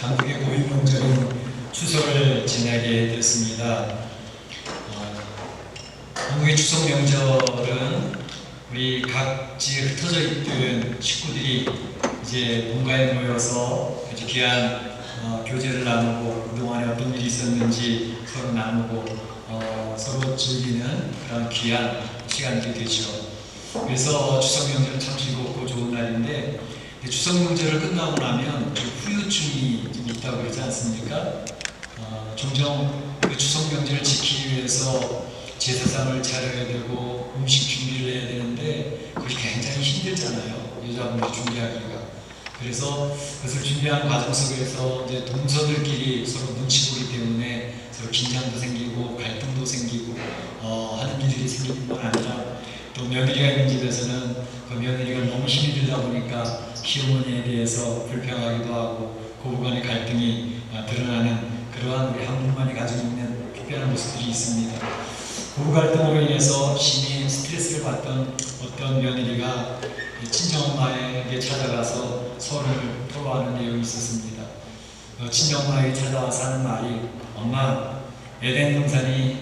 한국의 고유명절인 추석을 지내게 됐습니다. 한국의 추석 명절은 우리 각지에 흩어져 있던 식구들이 이제 본가에 모여서 아주 귀한 교제를 나누고 그동안에 어떤 일이 있었는지 서로 나누고 서로 즐기는 그런 귀한 시간들이 되죠. 그래서 추석 명절은 참 즐겁고 좋은 날인데, 추석 명절을 끝나고 나면 좀 후유증이 좀 있다고 그러지 않습니까? 종종 그 추석 명절을 지키기 위해서 제사상을 차려야 되고 음식 준비를 해야 되는데 그것이 굉장히 힘들잖아요, 여자분들 준비하기가. 그래서 그것을 준비하는 과정 속에서 이제 동서들끼리 서로 눈치 보기 때문에 서로 긴장도 생기고 갈등도 생기고 하는 일들이 생길 뿐만 아니라, 또 며느리가 있는 집에서는 그 며느리가 너무 힘이 들다 보니까 시어머니에 대해서 불평하기도 하고 고부간의 갈등이 드러나는 그러한 우리 한국만이 가지고 있는 특별한 모습들이 있습니다. 고부 갈등으로 인해서 심히 스트레스를 받던 어떤 며느리가 친정엄마에게 찾아가서 서로를 토로하는 내용이 있었습니다. 친정엄마에게 찾아와서 하는 말이, 엄마, 에덴 동산이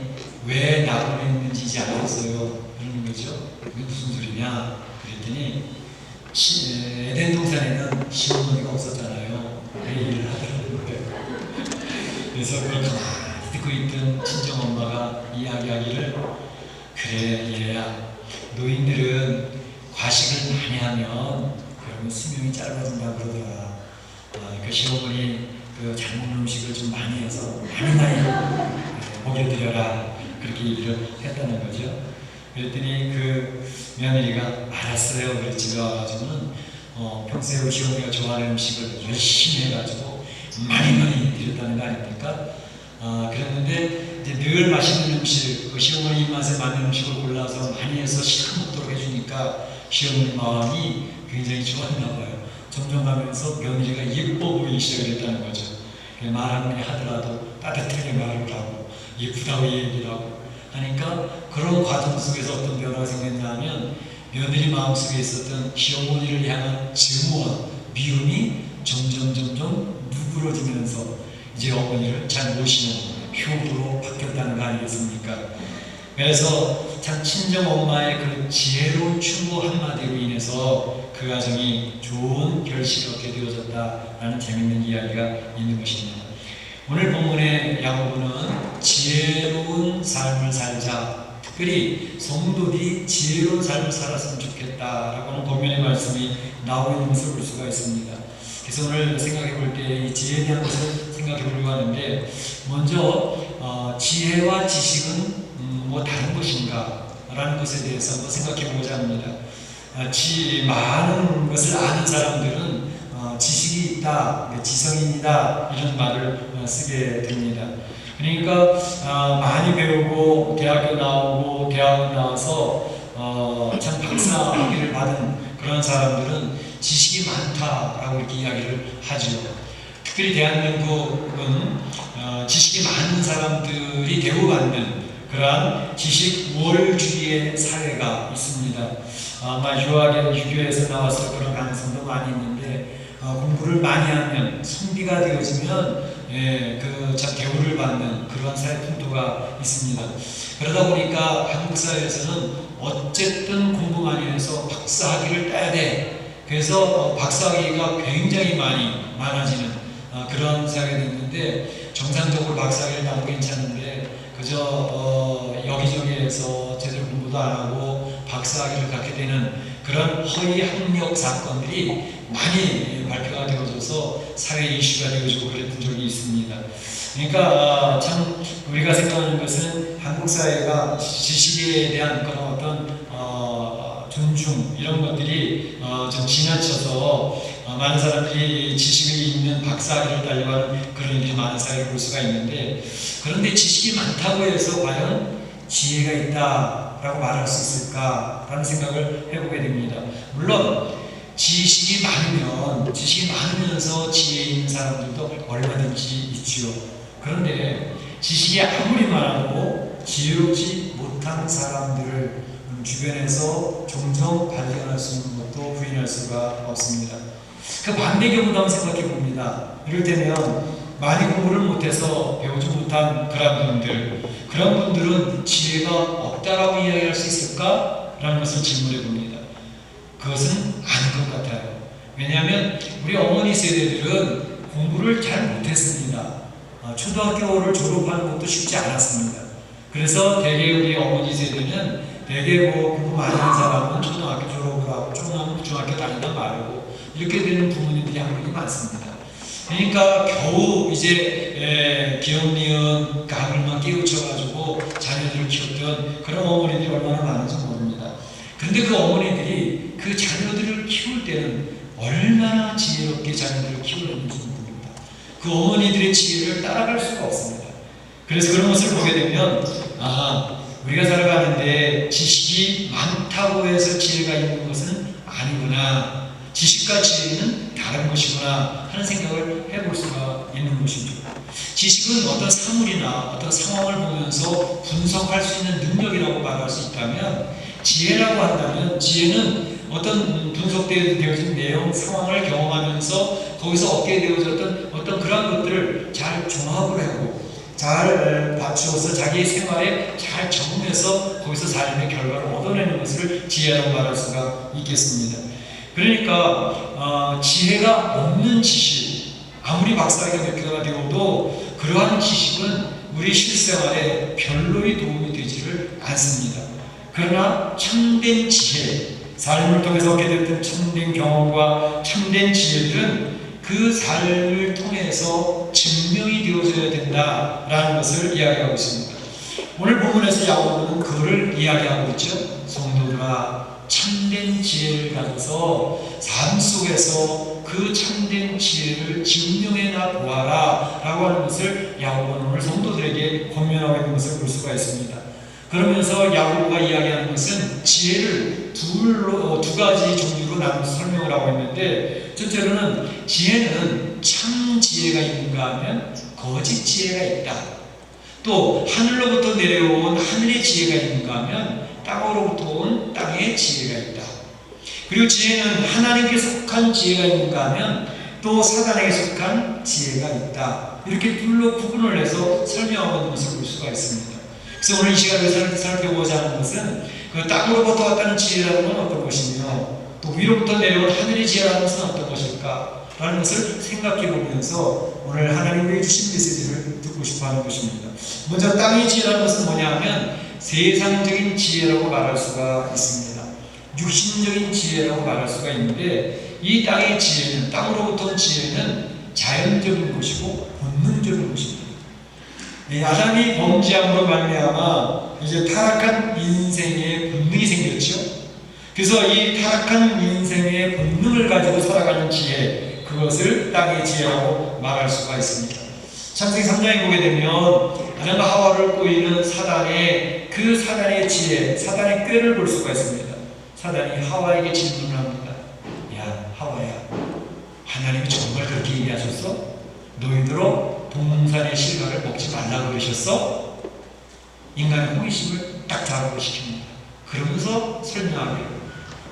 왜 나무로 있는지 이제 알겠어요, 그러는 거죠. 그게 무슨 소리냐 그랬더니, 에덴 동산에는 시어머니가 없었잖아요. 그 얘기를 하더라는 거예요. 그래서 그걸 가만히 듣고 있던 친정엄마가 이야기하기를, 그래 얘야, 노인들은 과식을 많이 하면 그러면 수명이 짧아진다고 그러더라. 그 시어머니 잘 먹는 음식을 좀 많이 해서 많이 먹여드려라, 그렇게 얘기를 했다는 거죠. 그랬더니 그 며느리가 알았어요. 그래서 집에 와가지고는 평소에 우리 시어머니가 좋아하는 음식을 열심히 해가지고 많이 드렸다는 거 아닙니까? 그랬는데 이제 늘 맛있는 음식, 그 시어머니 입맛에 맞는 음식을 골라서 많이 해서 시간 먹도록 해주니까 시어머니 마음이 굉장히 좋았나 봐요. 점점 가면서 며느리가 예뻐 보이기 시작했다는 거죠. 말하는 일 하더라도 따뜻하게 말을 하고 예쁘다고 얘기를 하고 하니까, 그런 과정 속에서 어떤 변화가 생겼냐면, 며느리 마음속에 있었던 시어머니를 향한 증오와 미움이 점점 누그러지면서 이제 어머니를 잘 모시는 효부로 바뀌었다는 거 아니겠습니까? 그래서 참 친정엄마의 그 지혜로운 충고 한마디로 인해서 그 가정이 좋은 결실을 얻게 되어졌다라는 재밌는 이야기가 있는 것입니다. 오늘 본문의 야고보는 지혜로운 삶을 살자, 특별히 성도들이 지혜로운 삶을 살았으면 좋겠다라고 하는 본문의 말씀이 나오고 있는 것을 볼 수가 있습니다. 그래서 오늘 생각해 볼 때 이 지혜에 대한 것을 생각해 보려고 하는데, 먼저 지혜와 지식은 뭐 다른 것인가 라는 것에 대해서 한번 생각해 보고자 합니다. 많은 것을 아는 사람들은 지식이 있다, 지성인이다, 이런 말을 쓰게 됩니다. 그러니까 많이 배우고 대학교 나오고 대학원 나와서 참 박사 학위를 받은 그런 사람들은 지식이 많다라고 이렇게 이야기를 하죠. 특별히 대한민국은 지식이 많은 사람들이 대우받는 그러한 지식 우월주의의 사회가 있습니다. 아마 유교에서 나왔을 그런 가능성도 많이 있는데, 공부를 많이 하면 성비가 되어지면 참 대우를 받는 그런 사회 풍토가 있습니다. 그러다 보니까 한국 사회에서는 어쨌든 공부 많이 해서 박사학위를 따야 돼. 그래서 박사학위가 굉장히 많아지는 그런 사회가 있는데, 정상적으로 박사학위를 따도 괜찮은데 그저 여기저기에서 제대로 공부도 안 하고 박사학위를 갖게 되는 그런 허위 학력 사건들이 많이 발표가 되어져서 사회 이슈가 되어지고 그랬던 적이 있습니다. 그러니까 참 우리가 생각하는 것은 한국 사회가 지식에 대한 그런 어떤 존중, 이런 것들이 좀 지나쳐서 많은 사람들이 지식을 있는 박사학위를 따려고 하는 그런 일이 많은 사회를 볼 수가 있는데, 그런데 지식이 많다고 해서 과연 지혜가 있다라고 말할 수 있을까라는 생각을 해보게 됩니다. 물론 지식이 많으면서 지혜 있는 사람들도 얼마든지 있지요. 그런데 지식이 아무리 많아도 지혜롭지 못한 사람들을 주변에서 종종 발견할 수 있는 것도 부인할 수가 없습니다. 그 반대 경우도 한번 생각해 봅니다. 이럴 때면 많이 공부를 못해서 배우지 못한 그런 분들은 지혜가 없다라고 이야기할 수 있을까? 라는 것을 질문해 봅니다. 그것은 아닌 것 같아요. 왜냐하면 우리 어머니 세대들은 공부를 잘 못했습니다. 초등학교를 졸업하는 것도 쉽지 않았습니다. 그래서 대개 우리 어머니 세대는 대개 공부 많이 하는 사람은 초등학교 졸업을 하고 조금 중학교 다닌단 말이고 이렇게 되는 부모님들이 한국에 많습니다. 그러니까 겨우 이제 기억 니은 가을만 깨우쳐가지고 자녀들을 키웠던 그런 어머니들이 얼마나 많은지 모릅니다. 그런데 그 어머니들이 그 자녀들을 키울 때는 얼마나 지혜롭게 자녀들을 키우는지 모릅니다. 그 어머니들의 지혜를 따라갈 수가 없습니다. 그래서 그런 것을 보게 되면 우리가 살아가는데 지식이 많다고 해서 지혜가 있는 것은 아니구나, 지식과 지혜는 다른 것이구나 하는 생각을 해볼 수가 있는 것입니다. 지식은 어떤 사물이나 어떤 상황을 보면서 분석할 수 있는 능력이라고 말할 수 있다면, 지혜라고 한다면 지혜는 어떤 분석되어진 내용, 상황을 경험하면서 거기서 얻게 되어졌던 어떤 그런 것들을 잘 종합을 하고 잘 맞추어서 자기 생활에 잘 적응해서 거기서 삶의 결과를 얻어내는 것을 지혜라고 말할 수가 있겠습니다. 그러니까 지혜가 없는 지식, 아무리 박사학위가 몇 개가 되어도 그러한 지식은 우리 실생활에 별로의 도움이 되지를 않습니다. 그러나 참된 지혜, 삶을 통해서 얻게 됐던 참된 경험과 참된 지혜들은 그 삶을 통해서 증명이 되어져야 된다라는 것을 이야기하고 있습니다. 오늘 본문에서 야고보는 그를 이야기하고 있죠. 성도들아, 참된 지혜를 가져서 삶 속에서 그 참된 지혜를 증명해나 보아라 라고 하는 것을 야고보는 오늘 성도들에게 권면하고 있는 것을 볼 수가 있습니다. 그러면서 야고보가 이야기하는 것은 지혜를 두 가지 종류로 나눠서 설명을 하고 있는데, 첫째로는 지혜는 참 지혜가 있는가 하면 거짓 지혜가 있다. 또 하늘로부터 내려온 하늘의 지혜가 있는가 하면 땅으로부터 온 땅의 지혜가 있다. 그리고 지혜는 하나님께 속한 지혜가 있는가 하면 또 사단에게 속한 지혜가 있다. 이렇게 둘로 구분을 해서 설명하고 있는 것을 볼 수가 있습니다. 그래서 오늘 이 시간에 살펴보고자 하는 것은 그 땅으로부터 왔다는 지혜라는 건 어떤 것이며 또 위로부터 내려온 하늘의 지혜라는 것은 어떤 것일까 라는 것을 생각해 보면서 오늘 하나님의 주신 메시지를 듣고 싶어 하는 것입니다. 먼저 땅의 지혜라는 것은 뭐냐 하면 세상적인 지혜라고 말할 수가 있습니다. 육신적인 지혜라고 말할 수가 있는데, 이 땅의 지혜는, 땅으로부터 온 지혜는 자연적인 것이고 본능적인 것입니다. 아담이 범죄함으로 말미암아 이제 타락한 인생의 본능이 생겼죠. 그래서 이 타락한 인생의 본능을 가지고 살아가는 지혜, 그것을 땅의 지혜라고 말할 수가 있습니다. 창세기 3장에 보게 되면 아담과 하와를 꼬이는 사단의 지혜, 사단의 꾀를 볼 수가 있습니다. 사단이 하와에게 질문을 합니다. 야, 하와야, 하나님이 정말 그렇게 얘기하셨어? 너희들로 동산의 실과를 먹지 말라고 그러셨어? 인간의 호기심을 딱 자극시킵니다. 그러면서 설명하기를,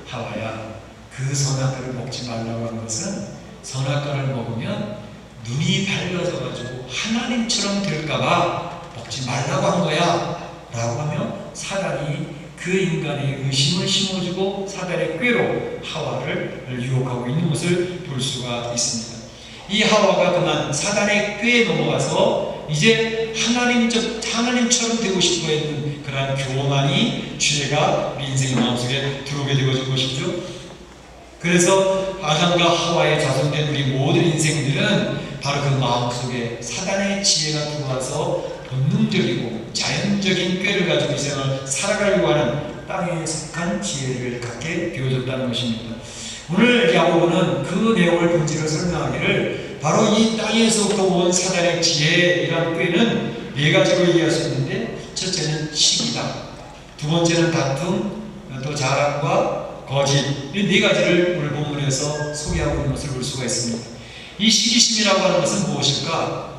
하와야, 그 선악과를 먹지 말라고 한 것은 선악과를 먹으면 눈이 밝아져가지고 하나님처럼 될까봐 먹지 말라고 한 거야 라고 하며 사단이 그 인간의 의심을 심어주고 사단의 꾀로 하와를 유혹하고 있는 것을 볼 수가 있습니다. 이 하와가 그만 사단의 꾀에 넘어가서 이제 하나님처럼 되고 싶어 했는 그러한 교만이, 죄가 우리 인생의 마음속에 들어오게 되어진 것이죠. 그래서 아담과 하와의 자손된 우리 모든 인생들은 바로 그 마음속에 사단의 지혜가 들어와서 본능적이고 자연적인 꾀를 가지고 이 생을 살아가려고 하는 땅에 속한 지혜를 갖게 되어졌다는 것입니다. 오늘 야고보는 그 내용을 본질을 설명하기를, 바로 이 땅에서부터 온 사단의 지혜이라는 꾀는 네 가지로 이해할 수 있는데, 첫째는 시기다, 두 번째는 다툼, 또 자랑과 거짓, 이 네 가지를 오늘 본문에서 소개하고 있는 것을 볼 수가 있습니다. 이 시기심이라고 하는 것은 무엇일까?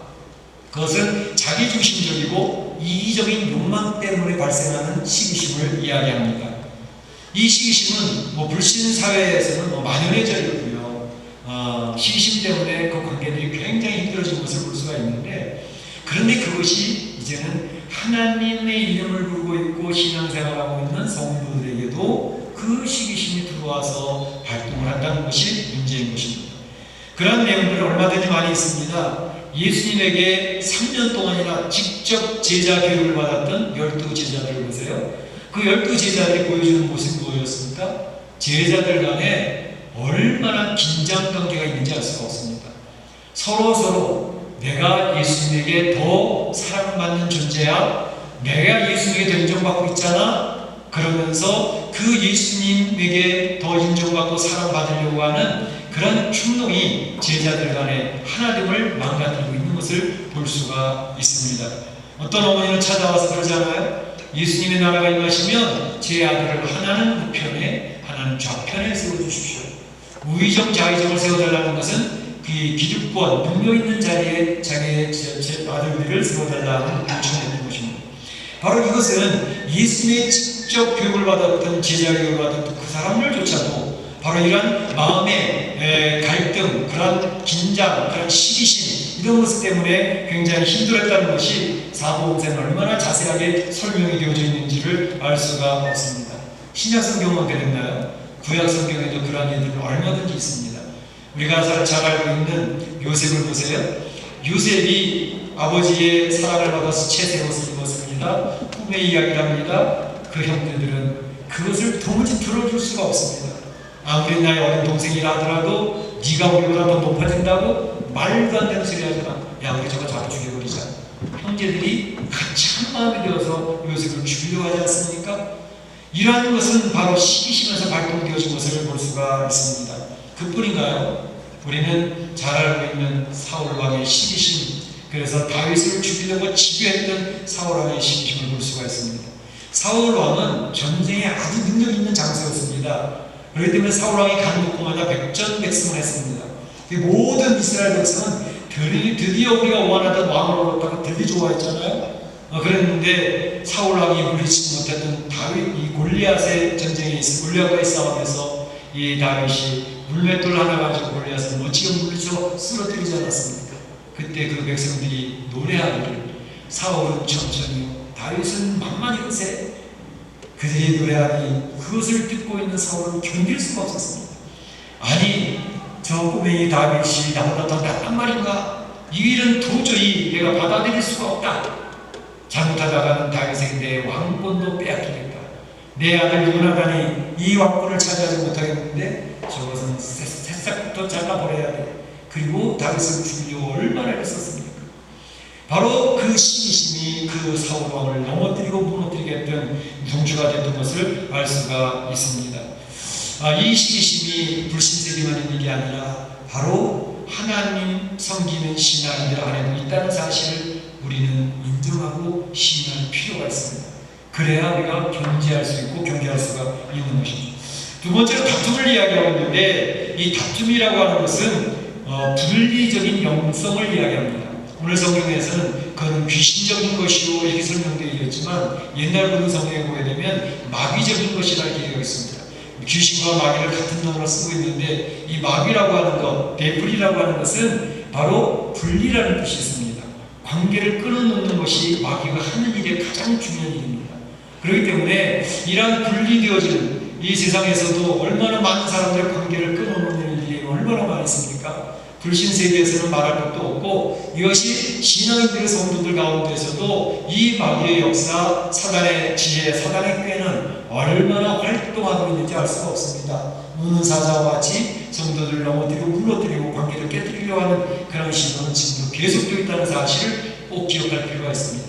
그것은 자기중심적이고 이기적인 욕망 때문에 발생하는 시기심을 이야기합니다. 이 시기심은 불신 사회에서는 만연해져 있고요. 시기심 때문에 그 관계들이 굉장히 힘들어진 것을 볼 수가 있는데, 그런데 그것이 이제는 하나님의 이름을 부르고 있고 신앙생활하고 있는 성도들에게도 그 시기심이 들어와서 활동을 한다는 것이 문제인 것입니다. 그런 내용들은 얼마든지 많이 있습니다. 예수님에게 3년 동안이나 직접 제자 교육을 받았던 12제자들을 보세요. 그 12제자들이 보여주는 모습이 뭐였습니까? 제자들 간에 얼마나 긴장관계가 있는지 알 수가 없습니다. 서로 내가 예수님에게 더 사랑받는 존재야, 내가 예수님에게 더 인정받고 있잖아, 그러면서 그 예수님에게 더 인정받고 사랑받으려고 하는 그런 충동이 제자들 간에 하나됨을 망가뜨리고 있는 것을 볼 수가 있습니다. 어떤 어머니는 찾아와서 그러잖아요. 예수님의 나라가 임하시면 제 아들을 하나는 우편에 하나는 좌편에 세워주십시오. 우의정 좌의정을 세워달라는 것은 그 기득권, 능력 있는 자리에 자기의 아들들을 세워달라는 요청을 것입니다. 바로 이것은 예수님의 직접 교육을 받았던 제자 교육을 받았던 그 사람들조차도 바로 이런 마음의 갈등, 그런 긴장, 그런 시기심, 이런 것들 때문에 굉장히 힘들었다는 것이 사도행전에 얼마나 자세하게 설명이 되어져 있는지를 알 수가 없습니다. 신약 성경은 어땠나요? 구약 성경에도 그러한 예들이 얼마든지 있습니다. 우리가 잘 알고 있는 요셉을 보세요. 요셉이 아버지의 사랑을 받아서 채색 옷을 입었습니다. 꿈의 이야기를 합니다. 그 형제들은 그것을 도무지 들어줄 수가 없습니다. 아무리 나의 어린 동생이라 하더라도 네가 우리보다 더 높아진다고? 말도 안 되는 소리 하지 마. 야, 우리 저거 잡아 죽여버리자. 형제들이 같이 한 마음이 되어서 요셉을 죽이려고 하지 않습니까? 이러한 것은 바로 시기심에서 발동되어진 것을 볼 수가 있습니다. 그뿐인가요? 우리는 잘 알고 있는 사울 왕의 시기심, 그래서 다윗을 죽이려고 집요했던 사울 왕의 시기심을 볼 수가 있습니다. 사울 왕은 전쟁에 아주 능력 있는 장수였습니다. 그렇기 때문에 사울 왕이 간국공하다 백전백승을 했습니다. 모든 이스라엘 백성은 드디어 우리가 원하던 왕을 얻었다고 되게 좋아했잖아요. 그랬는데 사울 왕이 물리치지 못했던 다윗, 이 골리앗의 전쟁에 있어 골리앗과의 싸움에서 이 다윗이 물맷돌 하나 가지고 골리앗을 멋지게 물리쳐 쓰러뜨리지 않았습니까? 그때 그 백성들이 노래하기를 사울은 천천히, 다윗은 만만히 으세. 그들이 노래하니 그것을 듣고 있는 사울은 견딜 수가 없었습니다. 아니, 저 꼬맹이 다윗이 나보다 더 낫단 말인가? 이 일은 도저히 내가 받아들일 수가 없다. 잘못하다가는 다윗에게 내 왕권도 빼앗기겠다. 내 아들 요나단이 이 왕권을 차지하지 못하겠는데 저것은 새싹부터 잘라버려야 돼. 그리고 다윗을 죽이려고 얼마나 했었습니까? 바로 그 시기심이 그 사울 왕을 넘어뜨리고 무너뜨리게 했던 동주가 됐던 것을 알 수가 있습니다. 이 시기심이 불신세기만 있는 게 아니라 바로 하나님 섬기는 신앙인들 안에도 있다는 사실을 우리는 인정하고 신뢰할 필요가 있습니다. 그래야 우리가 경제할 수 있고 경계할 수가 있는 것입니다. 두 번째로 다툼을 이야기하고 있는데, 이 다툼이라고 하는 것은 분리적인 영성을 이야기합니다. 오늘 성경에서는 그건 귀신적인 것이요 이렇게 설명되어 있지만, 옛날 구약 성경에 보게 되면 마귀적인 것이라는 얘기가 있습니다. 귀신과 마귀를 같은 놈으로 쓰고 있는데, 이 마귀라고 하는 것, 데블이라고 하는 것은 바로 분리라는 뜻이 있습니다. 관계를 끊어놓는 것이 마귀가 하는 일의 가장 중요한 일입니다. 그렇기 때문에 이러한 분리되어진 이 세상에서도 얼마나 많은 사람들의 관계를 끊어놓는 일이 얼마나 많이 있습니까? 불신세계에서는 말할 것도 없고, 이것이 신앙인들의 성도들 가운데서도 이 마귀의 역사, 사단의 지혜, 사단의 꾀는 얼마나 활동하고 있는지 알 수가 없습니다. 우는 사자와 같이 성도들을 넘어뜨리고 무너뜨리고 관계를 깨뜨리려고 하는 그런 시도는 지금도 계속되고 있다는 사실을 꼭 기억할 필요가 있습니다.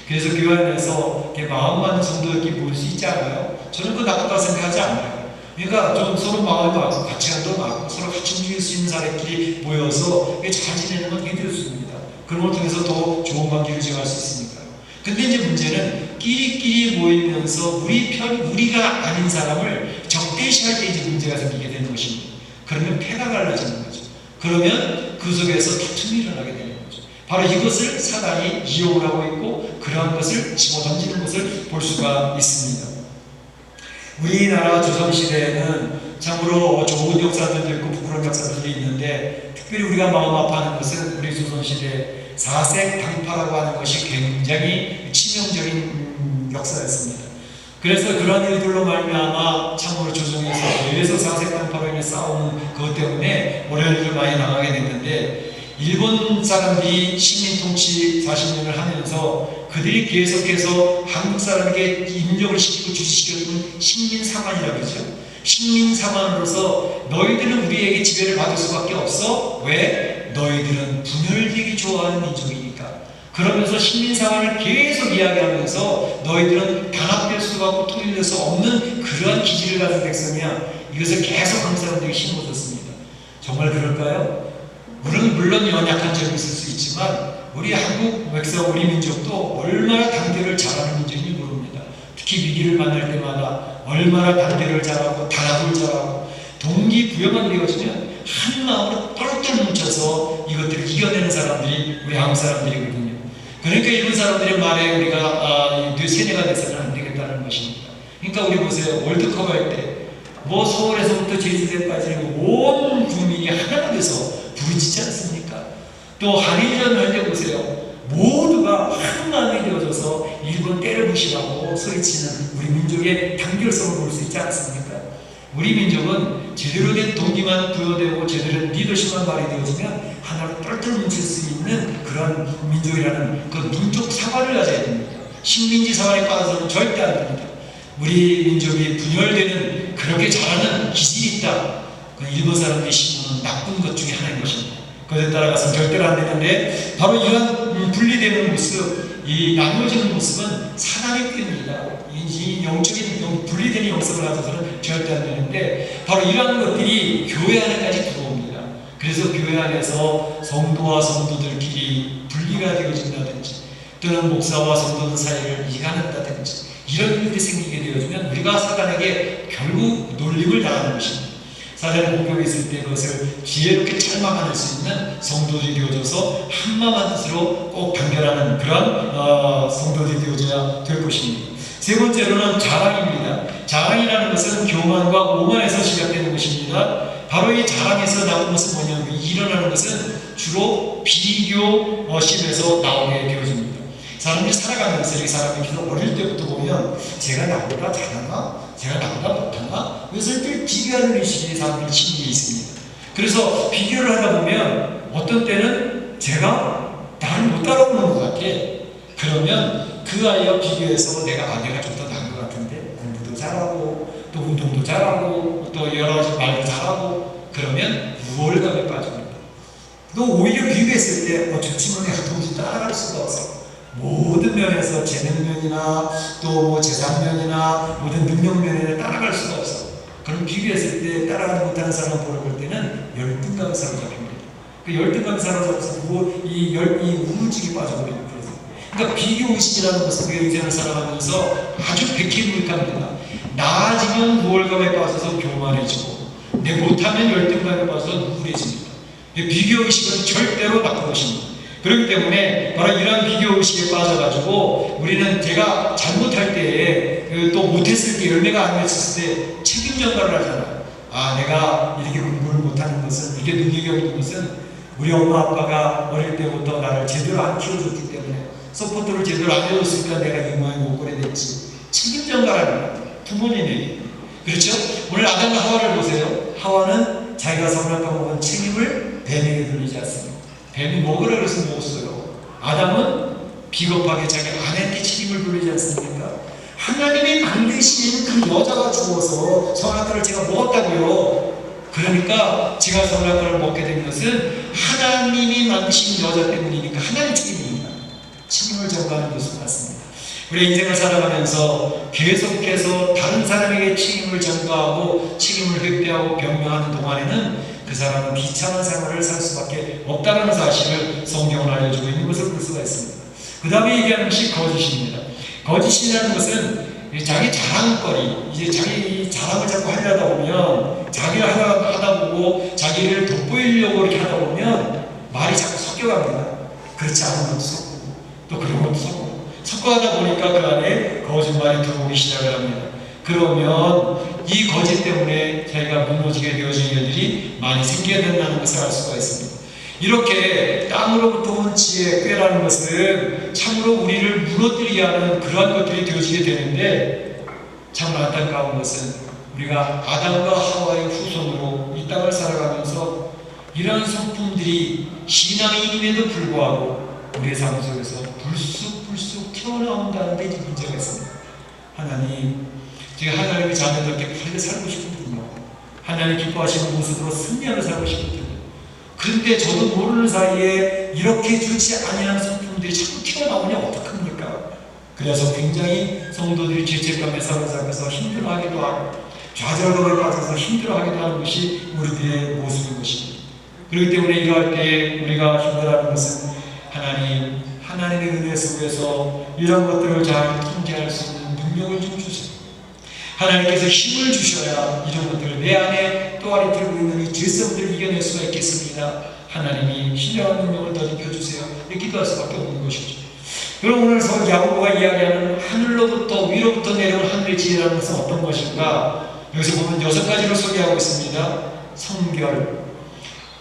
그래서 교회 안에서 마음 맞는 성도들끼리 모일 수 있지 않아요? 저는 그거 나쁘다고 생각하지 않아요. 그러니까 좀 서로 마음이 맞고 같이 한도 맞고 서로 같이 움직일 수 있는 사람끼리 모여서 잘 지내는 건 굉장히 좋습니다. 그런 걸 통해서 더 좋은 관계 유지할 수 있으니까요. 근데 이제 문제는 끼리끼리 모이면서 우리가 아닌 사람을 적대시할 때 이제 문제가 생기게 되는 것입니다. 그러면 패가 갈라지는 거죠. 그러면 그 속에서 다툼이 일어나게 되는 거죠. 바로 이것을 사단이 이용을 하고 있고, 그러한 것을 집어던지는 것을 볼 수가 있습니다. 우리나라 조선시대에는 참으로 좋은 역사들도 있고 부끄러운 역사들도 있는데, 특별히 우리가 마음 아파하는 것은 우리 조선시대 사색 당파라고 하는 것이 굉장히 치명적인 역사였습니다. 그래서 그런 일들로 말미암아 참으로 조정에서 계속 사색 당파로 인해 싸우는 그것 때문에 어려움을 많이 당하게 됐는데, 일본 사람들이 식민 통치 40년을 하면서 그들이 계속해서 한국 사람에게 입력을 시키고 주시시켜준 식민사관이라고 그러죠. 식민사관으로서 너희들은 우리에게 지배를 받을 수밖에 없어. 왜? 너희들은 분열되기 좋아하는 민족이니까. 그러면서 식민사관을 계속 이야기하면서 너희들은 단합될 수가 없고 통일될 수 없는 그러한 기질을 가진 백성이야. 이것을 계속 한국 사람들이 심어줬습니다. 정말 그럴까요? 물론 연약한 점이 있을 수 있지만 우리 한국 백성, 우리 민족도 얼마나 단대를 잘하는 민족인지 모릅니다. 특히 위기를 만날 때마다 얼마나 단대를 잘하고 단합을 잘하고 동기부여만 되어지면 한 마음으로 똘똘 뭉쳐서 이것들을 이겨내는 사람들이 우리 한국 사람들이거든요. 그러니까 일본 사람들의 말에 우리가 세뇌가 돼서는 안 되겠다는 것입니다. 그러니까 우리 보세요. 월드컵 할 때 뭐 서울에서부터 제주도까지 온 국민이 하나가 돼서 부르짖지 않습니까? 또 한일전 할 때 보세요. 모두가 한 마음이 되어져서 일본 때려부시라고 소리치는 우리 민족의 단결성을 볼 수 있지 않습니까? 우리 민족은 제대로 된 동기만 부여되고 제대로 된 리더십만 발휘되어지면 하나로 똘똘 뭉칠 수 있는 그런 민족이라는 그 민족 사관을 가져야 됩니다. 식민지 사관에 빠져서는 절대 안 됩니다. 우리 민족이 분열되는 그렇게 잘하는 기질이 있다. 그 일본 사람들이 심는 나쁜 것 중에 하나인 것입니다. 그것에 따라가서 절대로 안 되는데, 바로 이러한 분리되는 모습, 이 나누어지는 모습은 사단의 꾀입니다. 이 영적인 분리되는 영성을 가져서는 절대 안 되는데, 바로 이러한 것들이 교회 안에까지 들어옵니다. 그래서 교회 안에서 성도와 성도들끼리 분리가 되어진다든지, 또는 목사와 성도들 사이를 이간한다든지, 이런 일들이 생기게 되어지면 우리가 사단에게 결국 놀림을 당하는 것입니다. 사단의 공격이 있을 때 그것을 지혜롭게 찰막아낼 수 있는 성도들이 되어져서 한마음 한뜻으로 꼭 단결하는 그런 성도들이 되어져야 될 것입니다. 세 번째로는 자랑입니다. 자랑이라는 것은 교만과 오만에서 시작되는 것입니다. 바로 이 자랑에서 나오는 것은 뭐냐면, 일어나는 것은 주로 비교심에서 나오게 되어집니다. 사람들이 살아가면서 이렇게 사람이 계속 어릴 때부터 보면 제가 나보다 잘하나? 제가 나보다 못하나? 이것을 늘 비교하는 의식이 사람들 심리에 있습니다. 그래서 비교를 하다 보면 어떤 때는 제가 나를 못 따라오는 것 같아. 그러면 그 아이와 비교해서 내가 좀 더 나은 것 같은데, 공부도 잘하고 또 운동도 잘하고 또 여러 가지 말도 잘하고, 그러면 우월감에 빠집니다. 또 오히려 비교했을 때 저 친구는 도무지 따라갈 수가 없어. 모든 면에서 재능면이나 또 뭐 재산면이나 모든 능력면에 따라갈 수가 없어. 그럼 비교했을 때 따라가지 못하는 사람을 볼 때는 열등감에 사로잡힙니다. 그 열등감에 사로잡혀서 이 우울증에 빠져버립니다. 그러니까 비교의식이라는 것은 우리가 인생을 살아가면서 아주 백희무익합니다. 나아지면 우월감에 빠져서 교만해지고, 내 못하면 열등감에 빠져서 우울해집니다. 비교의식은 절대로 나쁜 것입니다. 그렇기 때문에 바로 이러한 비교의식에 빠져가지고 우리는 제가 잘못할 때에 또 못했을 때, 열매가 안 맺혔을 때 책임 전가를 하잖아요. 내가 이렇게 공부를 못하는 것은, 이게 능력이 없는 것은 우리 엄마 아빠가 어릴 때부터 나를 제대로 안 키워줬기 때문에, 서포트를 제대로 안 해줬으니까 내가 이 모양이 못 그래 됐지. 책임 전가라는 부모님에게. 그렇죠? 오늘 아담과 하와를 보세요. 하와는 자기가 선악과 먹은 책임을 뱀에게 돌리지 않습니다. 뱀이 먹으라 그래서 먹었어요. 아담은 비겁하게 자기 아내한테 책임을 돌리지 않습니까? 하나님이 만드신 그 여자가 죽어서 선악과를 제가 먹었다고요. 그러니까 제가 선악과를 먹게 된 것은 하나님이 만드신 여자 때문이니까 하나님 책임입니다. 책임을 전가하는 것은 맞습니다. 우리 인생을 살아가면서 계속해서 다른 사람에게 책임을 전가하고 책임을 회피하고 변명하는 동안에는 그 사람은 비참한 생활을 살 수밖에 없다는 사실을 성경은 알려주고 있는 것을 볼 수가 있습니다. 그 다음에 얘기하는 것이 거짓입니다. 거짓이라는 것은 자기 자랑거리, 이제 자기 자랑을 자꾸 하려다 보면, 자기를 하다 보고 자기를 돋보이려고 이렇게 하다 보면 말이 자꾸 섞여갑니다. 그렇지 않은 것도 섞고 또 그런 것도 섞고 섞어가다 보니까 그 안에 거짓말이 들어오기 시작을 합니다. 그러면 이 거짓 때문에 자기가 무너지게 되어진 일들이 많이 생겨야 된다는 것을 알 수가 있습니다. 이렇게 땅으로부터 온 지혜, 꾀라는 것은 참으로 우리를 무너뜨리게 하는 그러한 것들이 되어지게 되는데, 참 안타까운 것은 우리가 아담과 하와의 후손으로 이 땅을 살아가면서 이러한 성품들이 신앙인임에도 불구하고 우리의 삶 속에서 불쑥불쑥 튀어나온다는 데 문제가 있습니다. 하나님, 제가 하나님의 자녀답게 바르게 살고 싶거든요. 하나님 기뻐하시는 모습으로 승리하며 살고 싶거든요. 그런데 저도 모르는 사이에 이렇게 좋지 아니한 성품들이 자꾸 튀어나오냐 어떡합니까? 그래서 굉장히 성도들이 죄책감에 사로잡혀서 힘들어하기도 하고 좌절감에 빠져서 힘들어하기도 하는 것이 우리들의 모습인 것입니다. 그렇기 때문에 이러할 때 우리가 힘들어하는 것은 하나님의 은혜 속에서 이런 것들을 잘 통제할 수 있는 능력을 좀 주세요. 하나님께서 힘을 주셔야 이런 것들을 내 안에 또아리 들고 있는 이 죄성들을 이겨낼 수가 있겠습니다. 하나님이 신령한 능력을 더 입혀주세요. 이렇게 기도할 수밖에 없는 것이죠. 그럼 오늘 야고보가 이야기하는 하늘로부터 위로부터 내려온 하늘의 지혜라는 것은 어떤 것인가? 여기서 보면 6가지를 소개하고 있습니다. 성결,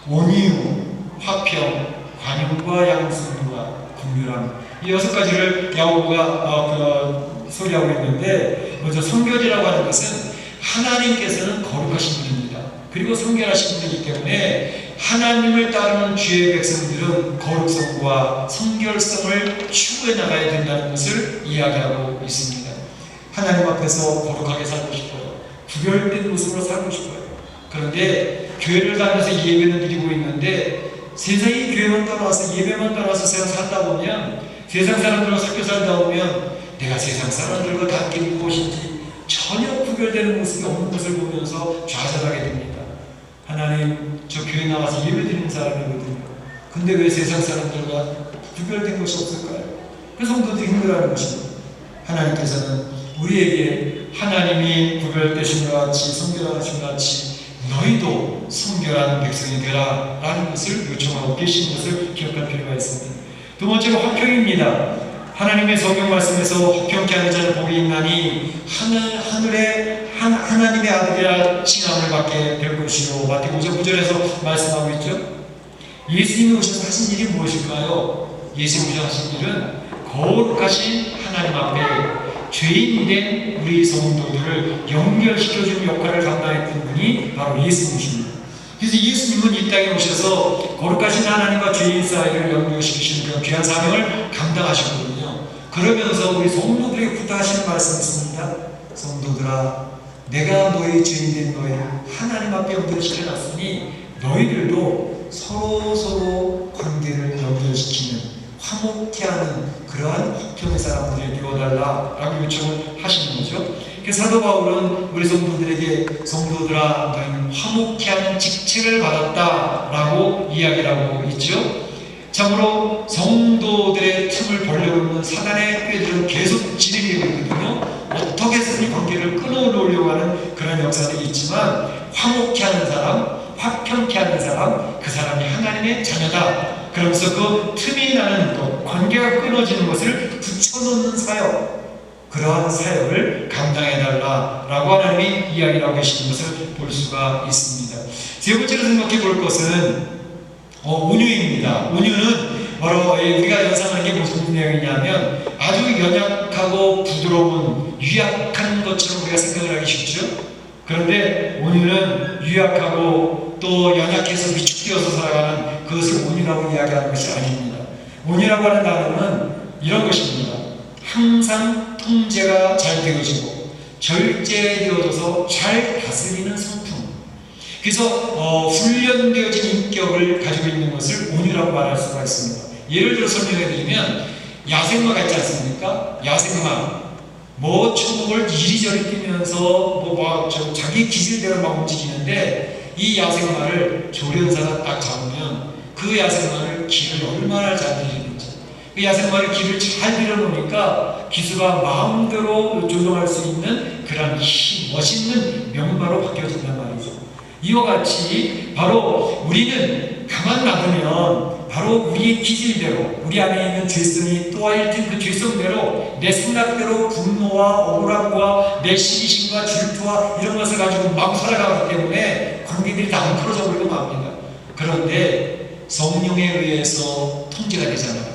온유, 화평, 관용과 양순과 긍휼함. 이 6가지를 야고보가 소개하고 있는데, 먼저 성결이라고 하는 것은 하나님께서는 거룩하신 분입니다. 그리고 성결하신 분이기 때문에 하나님을 따르는 주의 백성들은 거룩성과 성결성을 추구해 나가야 된다는 것을 이야기하고 있습니다. 하나님 앞에서 거룩하게 살고 싶어요. 구별된 모습으로 살고 싶어요. 그런데 교회를 다니면서 예배는 드리고 있는데 세상이 교회만 따라와서 예배만 따라와서 세상 살다 보면, 세상 사람들과 섞여 살다 보면 내가 세상 사람들과 닮긴 무엇인지 전혀 구별되는 모습이 없는 것을 보면서 좌절하게 됩니다. 하나님, 저 교회 나와서 예배드리는 사람이거든요. 근데 왜 세상 사람들과 구별된 것이 없을까요? 그 성도들이 힘들어하는 것입니다. 하나님께서는 우리에게 하나님이 구별되신 것 같이 성결하신 것 같이 너희도 성결한 백성이 되라 라는 것을 요청하고 계신 것을 기억할 필요가 있습니다. 두 번째로 화평입니다. 하나님의 성경 말씀에서 화평케 하는 자는 복이 있나니 하나님의 아들이라 칭함을 받게 될 것이요. 마태복음 5장 9절에서 말씀하고 있죠. 예수님이 오셔서 하신 일이 무엇일까요? 예수님이 하신 일은 거룩하신 하나님 앞에 죄인된 우리 성도들을 연결시켜주는 역할을 감당했던 분이 바로 예수님이십니다. 그래서 예수님은 이 땅에 오셔서 거룩하신 하나님과 죄인 사이를 연결시키시는 그런 귀한 사명을 감당하셨거든요. 그러면서 우리 성도들에게 부탁하시는 말씀이 있습니다. 성도들아, 내가 너희 죄인된 너희를 하나님 앞에 연결시켜놨으니 너희들도 서로 관계를 연결시키는, 화목케 하는 그러한 화평의 사람들이 되어달라라고 요청을 하시는 거죠. 사도 바울은 우리 성도들에게 성도들아 너희는 화목케 하는 직책을 받았다라고 이야기를 하고 있죠. 참으로 성도들의 틈을 벌려고 하는 사단의 꾀들은 계속 진행되고 있거든요. 어떻게 해서든 관계를 끊어놓으려고 하는 그런 역사들이 있지만, 화목케 하는 사람, 화평케 하는 사람, 그 사람이 하나님의 자녀다. 그러면서 그 틈이 나는 것, 관계가 끊어지는 것을 붙여놓는 사역, 그러한 사역을 감당해달라라고 하나님이 이야기를 하고 계시는 것을 볼 수가 있습니다. 세 번째로 생각해 볼 것은 온유입니다. 온유는 바로 우리가 연상하는 게 무슨 내용이냐면 아주 연약하고 부드러운, 유약한 것처럼 우리가 생각을 하기 쉽죠. 그런데 온유는 유약하고 또 연약해서 위축되어서 살아가는 그것을 온유라고 이야기하는 것이 아닙니다. 온유라고 하는 단어는 이런 것입니다. 항상 통제가 잘 되어지고 절제되어져서 잘 다스리는 성품. 그래서 훈련되어진 인격을 가지고 있는 것을 온유라고 말할 수가 있습니다. 예를 들어 설명해 드리면 야생마가 있지 않습니까? 야생마 초목을 이리저리 뛰면서 자기 기질대로 막 움직이는데, 이 야생마를 조련사가 딱 잡으면 그 야생마를 길을 얼마나 잘 들이는지, 그 야생마를 길을 잘 들여놓으니까 기수가 마음대로 조종할 수 있는 그런 멋있는 명마로 바뀌어진단 말이죠. 이와 같이 바로 우리는 가만 놔두면 바로 우리의 기질대로, 우리 안에 있는 죄성이 또한 일단 그 죄성대로 내 생각대로 분노와 억울함과 내 시기심과 질투와 이런 것을 가지고 마구 살아가기 때문에 관계들이 다 엉클어져 버리고 맙니다. 그런데 성령에 의해서 통제가 되잖아요.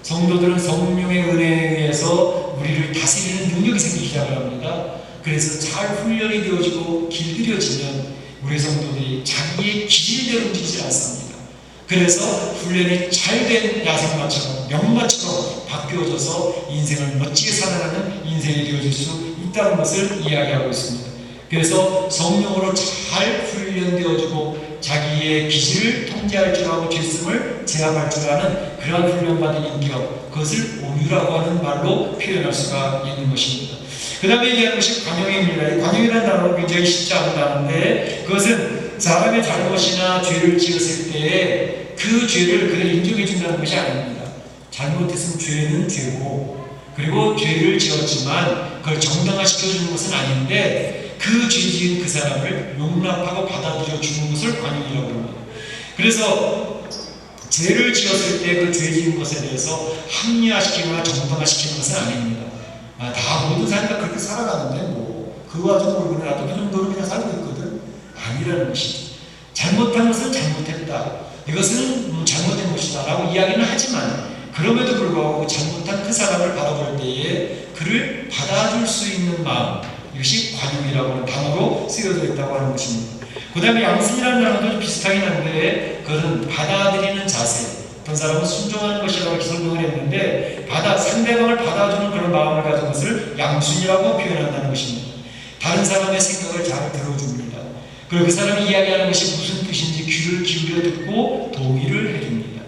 성도들은 성령의 은혜에 의해서 우리를 다스리는 능력이 생기기 시작을 합니다. 그래서 잘 훈련이 되어지고 길들여지면 우리 성도들이 자기의 기질대로 움직이지 않습니다. 그래서 훈련이 잘된 야생마처럼 명마처럼 바뀌어져서 인생을 멋지게 살아가는 인생이 되어질 수 있다는 것을 이야기하고 있습니다. 그래서 성령으로 잘 훈련되어지고 자기의 기질을 통제할 줄 알고 죄성을 제압할 줄 아는 그러한 훈련받은 인격, 그것을 온유라고 하는 말로 표현할 수가 있는 것입니다. 그 다음에 얘기하는 것이 관용입니다. 이 관용이라는 단어는 굉장히 쉽지 않은 단어인데, 그것은 사람의 잘못이나 죄를 지었을 때에 그 죄를 그대로 인정해 준다는 것이 아닙니다. 잘못했으면 죄는 죄고, 그리고 죄를 지었지만 그걸 정당화시켜 주는 것은 아닌데, 그 죄 지은 그 사람을 용납하고 받아들여 주는 것을 관용이라고 합니다. 그래서 죄를 지었을 때 그 죄 지은 것에 대해서 합리화시키거나 정당화시키는 것은 아닙니다. 다 모든 사람이 다 그렇게 살아가는데 그거 가지고 울고는 나도 그 정도로 그냥 살고 있거든. 아니라는 것이죠. 잘못한 것은 잘못했다, 이것은 잘못된 것이다 라고 이야기는 하지만, 그럼에도 불구하고 잘못한 그 사람을 바라볼 때에 그를 받아줄 수 있는 마음, 이것이 관용이라고 하는 단어로 쓰여져 있다고 하는 것입니다. 그 다음에 양순이라는 단어도 비슷하긴 한데, 그것은 받아들이는 자세, 어떤 사람은 순종하는 것이라고 설명을 했는데, 상대방을 받아주는 그런 마음을 가진 것을 양순이라고 표현한다는 것입니다. 다른 사람의 생각을 잘 들어줍니다. 그리고 그 사람이 이야기하는 것이 무슨 뜻인지 귀를 기울여 듣고 동의를 해줍니다.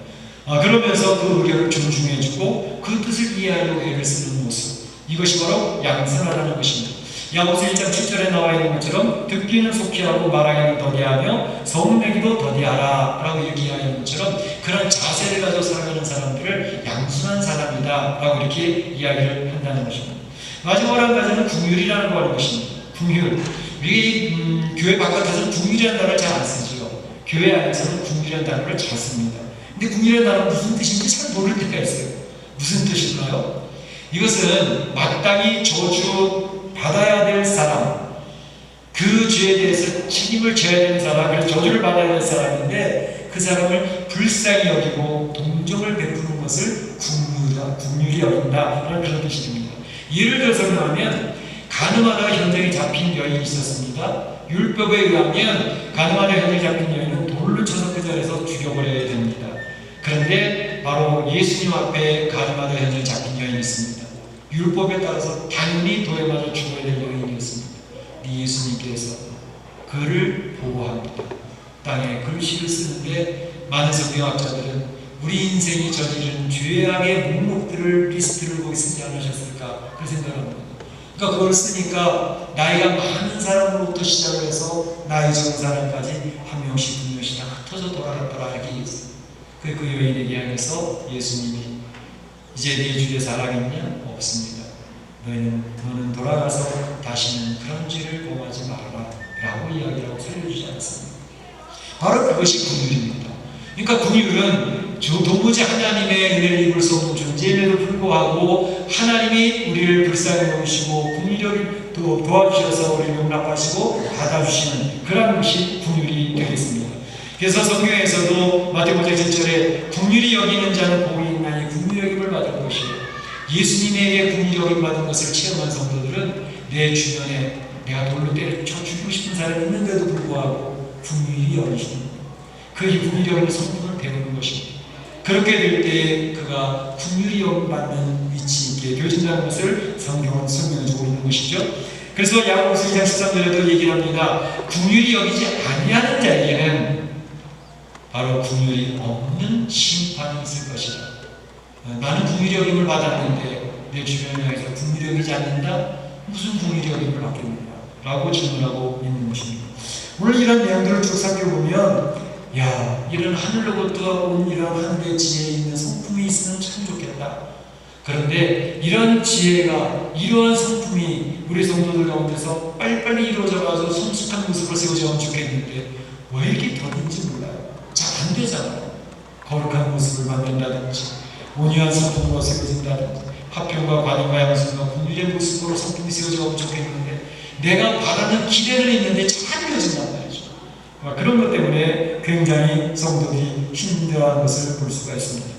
그러면서 그 의견을 존중해주고 그 뜻을 이해하려고 애를 쓰는 모습, 이것이 바로 양선하라는 것입니다. 야고보서 1장 7절에 나와 있는 것처럼 듣기는 속히 하고 말하기는 더디하며 성내기도 더디하라 라고 얘기하는 것처럼, 그런 자세를 가지고 살아가는 사람들을 양순한 사람이다 라고 이렇게 이야기를 한다는 것입니다. 마지막으로 한 가지는 궁율이라는 거 하는 것입니다. 궁율, 우리 교회 바깥에서는 궁율이라는 단어를 잘 안 쓰죠. 교회 안에서는 궁율이라는 단어를 잘 씁니다. 근데 궁율이라는 단어는 무슨 뜻인지 잘 모를 때가 있어요. 무슨 뜻일까요? 이것은 마땅히 저주 받아야 될 사람, 그 죄에 대해서 책임을 져야 되는 사람, 그래서 저주를 받아야 될 사람인데, 그 사람을 불쌍히 여기고 동정을 베푸는 것을 궁률이 여긴다, 그런 뜻이 됩니다. 예를 들어 설명하면, 간음하다가 현장에 잡힌 여인이 있었습니다. 율법에 의하면 간음하다가 현장에 잡힌 여인은 돌로 쳐서 그 자리에서 죽여버려야 됩니다. 그런데 바로 예수님 앞에 간음하다가 현장에 잡힌 여인이 있습니다. 율법에 따라서 당연히 돌에 맞아 죽어야 될 여인이었습니다. 예수님께서 그를 보호합니다. 땅에 글씨를 쓰는데, 많은 성경학자들은 우리 인생이 저지른 죄악의 목록들을 리스트를 거기 쓰지 않으셨을까, 그 생각을 합니다. 그러니까 그걸 쓰니까 나이가 많은 사람으로부터 시작을 해서 나이 적은 사람까지 한 명씩 두 명씩 다 흩어져 돌아갔더라, 이렇게 있어요. 그 여인에게 향해서 예수님이 이제 네 주에 사랑했냐? 없습니다. 너는 돌아가서 다시는 그런 죄를 범하지 말아라 라고 이야기하고 살려주지 않습니다. 바로 그것이 긍휼입니다. 그러니까 긍휼은 도무지 하나님의 은혜를 입을 수 없는 존재임에도 불구하고 하나님이 우리를 불쌍히 여기시고 긍휼을 도와주셔서 우리를 용납하시고 받아주시는 그런 것이 긍휼이 되겠습니다. 그래서 성경에서도 마태복음 7절에 긍휼히 여기는 자는 복이 있나니 긍휼히 여김을 받을 것이에요. 예수님에게 긍휼히 여김 받은 것을 체험한 성도들은 내 주변에 내가 돌로 때려쳐 죽이고 싶은 사람이 있는데도 불구하고 긍휼히 여기시는 거예요. 그 긍휼히 여기는 성품을 배우는 것입니다. 그렇게 될 때 그가 긍휼히 여김 받는 위치 있게 되어진다는 것을 성경은 설명해주고 있는 것이죠. 그래서 야고보서 2장 13절에도 얘기를 합니다. 긍휼히 여기지 아니하는 자에게는 바로 긍휼이 없는 심판이 있을 것이다. 나는 긍휼히 여김을 받았는데 내 주변에서 긍휼히 여기지 않는다? 무슨 긍휼히 여김을 받겠는가? 라고 질문하고 있는 것입니다. 오늘 이런 내용들을 쭉 살펴보면, 이런 하늘로부터 온 이런 하늘의 지혜에 있는 성품이 있으면 참 좋겠다. 그런데 이런 지혜가, 이러한 성품이 우리 성도들 가운데서 빨리빨리 이루어져가지고 성숙한 모습을 세워지면 좋겠는데 왜 이렇게 더딘지 몰라요. 잘 안 되잖아요. 거룩한 모습을 만든다든지, 온유한 성품으로 세워진다든지, 화평과 관용과 양심과 긍휼의 모습으로 성품이 세워져가면 좋겠는데, 내가 바라는 기대를 있는데 잘 이루어진단 말이죠. 그런 것 때문에 굉장히 성도들이 힘들어하는 것을 볼 수가 있습니다.